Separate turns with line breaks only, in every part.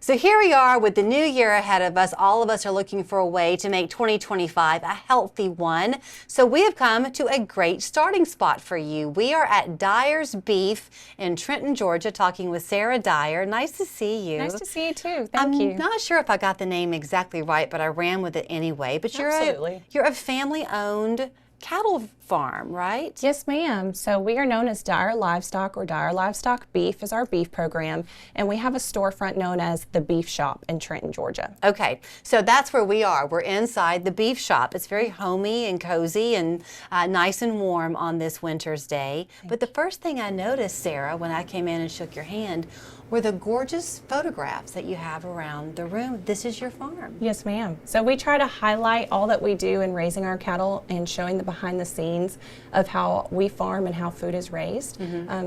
So here we are with the new year ahead of us. All of us are looking for a way to make 2025 a healthy one. So we have come to a great starting spot for you. We are at Dyer's Beef in Trenton, Georgia, talking with Sarah Dyer. Nice to see you.
Nice to see you too. Thank you.
I'm not sure if I got the name exactly right, but I ran with it anyway. But you're a family-owned cattle farm, right?
Yes, ma'am. So we are known as Dyer Livestock, or Dyer Livestock Beef is our beef program, and we have a storefront known as the Beef Shop in Trenton, Georgia.
Okay, so that's where we are. We're inside the beef shop. It's very homey and cozy and nice and warm on this winter's day. But the first thing I noticed, Sarah, when I came in and shook your hand, were the gorgeous photographs that you have around the room. This is your farm.
Yes, ma'am. So we try to highlight all that we do in raising our cattle and showing the behind the scenes of how we farm and how food is raised.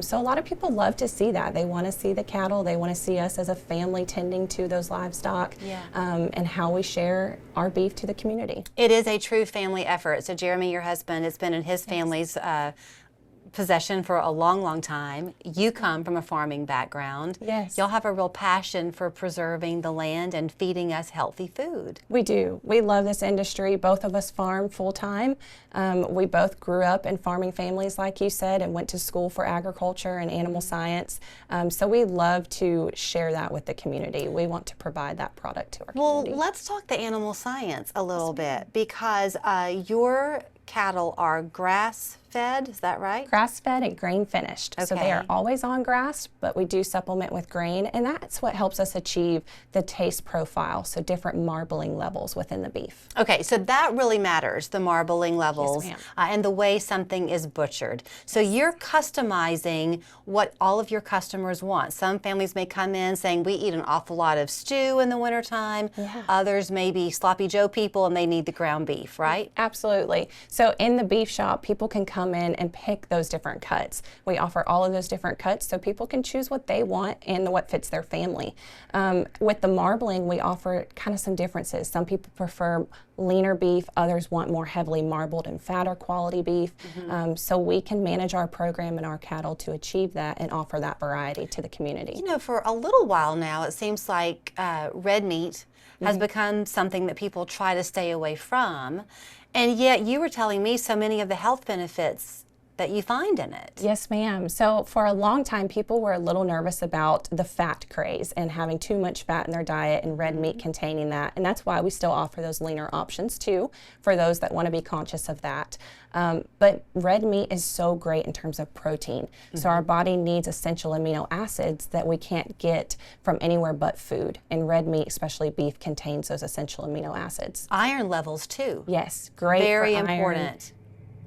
So a lot of people love to see that. They want to see the cattle. They want to see us as a family tending to those livestock, and how we share our beef to the community.
It is a true family effort. So Jeremy, your husband, it's been in his family's possession for a long, long time. You come from a farming background.
Yes.
Y'all have a real passion for preserving the land and feeding us healthy food.
We do. We love this industry. Both of us farm full time. We both grew up in farming families, like you said, and went to school for agriculture and animal science. So we love to share that with the community. We want to provide that product to our community.
Well, let's talk the animal science a little bit, because your cattle are grass-fed, is that right?
Grass-fed and grain-finished.
Okay.
So they are always on grass, but we do supplement with grain, and that's what helps us achieve the taste profile, so different marbling levels within the beef.
Okay, so that really matters, the marbling levels,
Yes,
and the way something is butchered. So you're customizing what all of your customers want. Some families may come in saying, we eat an awful lot of stew in the wintertime. Others may be sloppy Joe people and they need the ground beef, right?
Absolutely. So in the beef shop, people can come in and pick those different cuts. We offer all of those different cuts so people can choose what they want and what fits their family. With the marbling, we offer kind of some differences. Some people prefer leaner beef, others want more heavily marbled and fatter quality beef. So we can manage our program and our cattle to achieve that and offer that variety to the community.
You know, for a little while now, it seems like red meat has become something that people try to stay away from. And yet you were telling me so many of the health benefits that you find in it.
Yes, ma'am. So for a long time, people were a little nervous about the fat craze and having too much fat in their diet and red meat containing that. And that's why we still offer those leaner options too, for those that want to be conscious of that. But red meat is so great in terms of protein. So our body needs essential amino acids that we can't get from anywhere but food. And red meat, especially beef, contains those essential amino acids.
Iron levels too.
Yes, great.
Very
for iron.
important.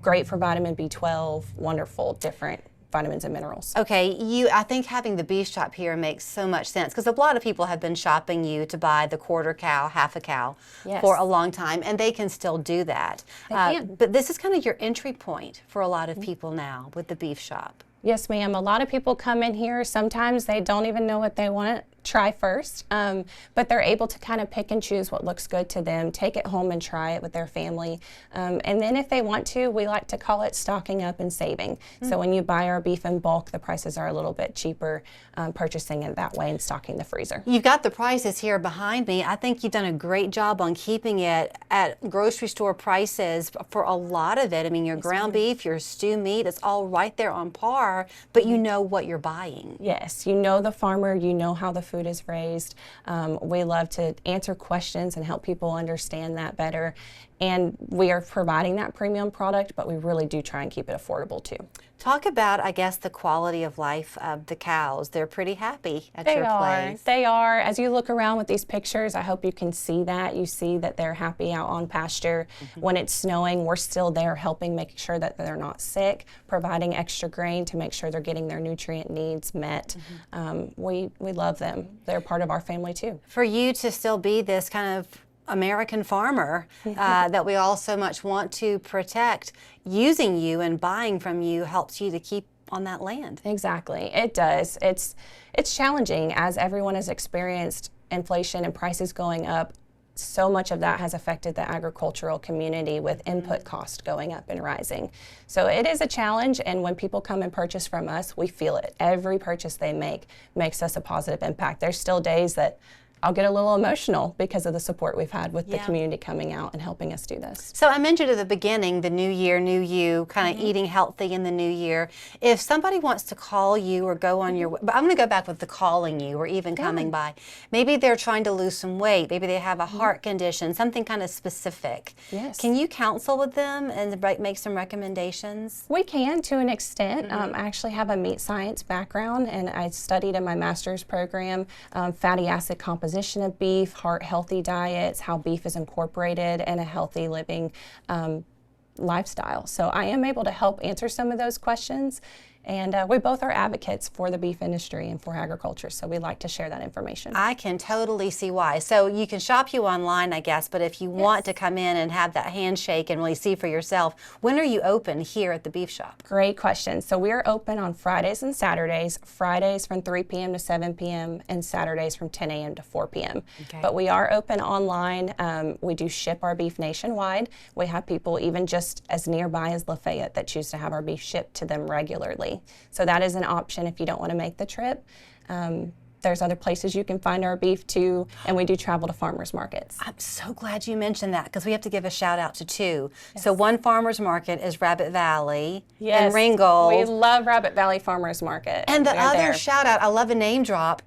Great for vitamin B12, wonderful, different vitamins and minerals.
Okay, I think having the beef shop here makes so much sense, because a lot of people have been shopping you to buy the quarter cow, half a cow for a long time, and they can still do that.
They can.
But this is kind of your entry point for a lot of people now with the beef shop.
Yes, ma'am. A lot of people come in here. Sometimes they don't even know what they want to try first, but they're able to kind of pick and choose what looks good to them, take it home and try it with their family. And then if they want to, we like to call it stocking up and saving. So when you buy our beef in bulk, the prices are a little bit cheaper, purchasing it that way and stocking the freezer.
You've got the prices here behind me. I think you've done a great job on keeping it at grocery store prices for a lot of it. I mean, your ground beef, your stew meat, it's all right there on par, but you know what you're buying.
Yes, you know the farmer, you know how the food is raised. We love to answer questions and help people understand that better. And we are providing that premium product, but we really do try and keep it affordable too.
Talk about, I guess, the quality of life of the cows. They're pretty happy at your place.
They are. As you look around with these pictures, I hope you can see that. You see that they're happy out on pasture. When it's snowing, we're still there helping make sure that they're not sick, providing extra grain to make sure they're getting their nutrient needs met. We love them. They're part of our family too.
For you to still be this kind of American farmer that we all so much want to protect, using you and buying from you helps you to keep on that land.
Exactly, it does. It's challenging as everyone has experienced inflation and prices going up. So much of that has affected the agricultural community with input cost going up and rising. So it is a challenge, and when people come and purchase from us, we feel it. Every purchase they make makes us a positive impact. There's still days that I'll get a little emotional because of the support we've had with the
Yeah.
community coming out and helping us do this.
So I mentioned at the beginning, the new year, new you, kind of eating healthy in the new year. If somebody wants to call you or go on your, but I'm going to go back with the calling you or even coming by. Maybe they're trying to lose some weight. Maybe they have a heart condition, something kind of specific.
Yes.
Can you counsel with them and make some recommendations?
We can, to an extent. I actually have a meat science background, and I studied in my master's program fatty acid composition of beef, heart healthy diets, how beef is incorporated in a healthy living lifestyle. So I am able to help answer some of those questions. And we both are advocates for the beef industry and for agriculture, so we like to share that information.
I can totally see why. So you can shop you online, I guess, but if you want to come in and have that handshake and really see for yourself, when are you open here at the beef shop?
Great question. So we are open on Fridays and Saturdays, Fridays from 3 p.m. to 7 p.m. and Saturdays from 10 a.m. to 4 p.m.
Okay.
But we are open online. We do ship our beef nationwide. We have people even just as nearby as Lafayette that choose to have our beef shipped to them regularly. So that is an option if you don't want to make the trip. There's other places you can find our beef too, and we do travel to farmers markets.
I'm so glad you mentioned that because we have to give a shout out to two. Yes. So one farmers market is Rabbit Valley and Ringgold.
We love Rabbit Valley Farmers Market.
And the other shout out, I love a name drop.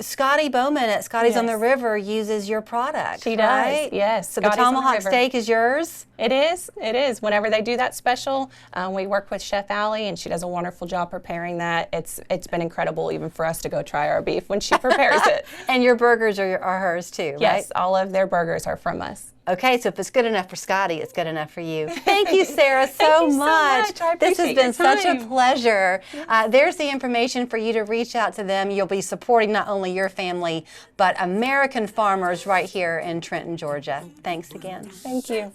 Scotty Bowman at Scotty's on the River uses your product.
She
right?
does, yes.
So Scotty's the tomahawk steak is yours?
It is. It is. Whenever they do that special, we work with Chef Allie, and she does a wonderful job preparing that. It's been incredible even for us to go try our beef when she prepares it.
And your burgers are hers too, right?
Yes, all of their burgers are from us.
Okay, so if it's good enough for Scotty, it's good enough for you. Thank you, Sarah,
so
much.
I
This has been such a
time.
pleasure. There's the information for you to reach out to them. You'll be supporting not only your family, but American farmers right here in Trenton, Georgia. Thanks again.
Thank you.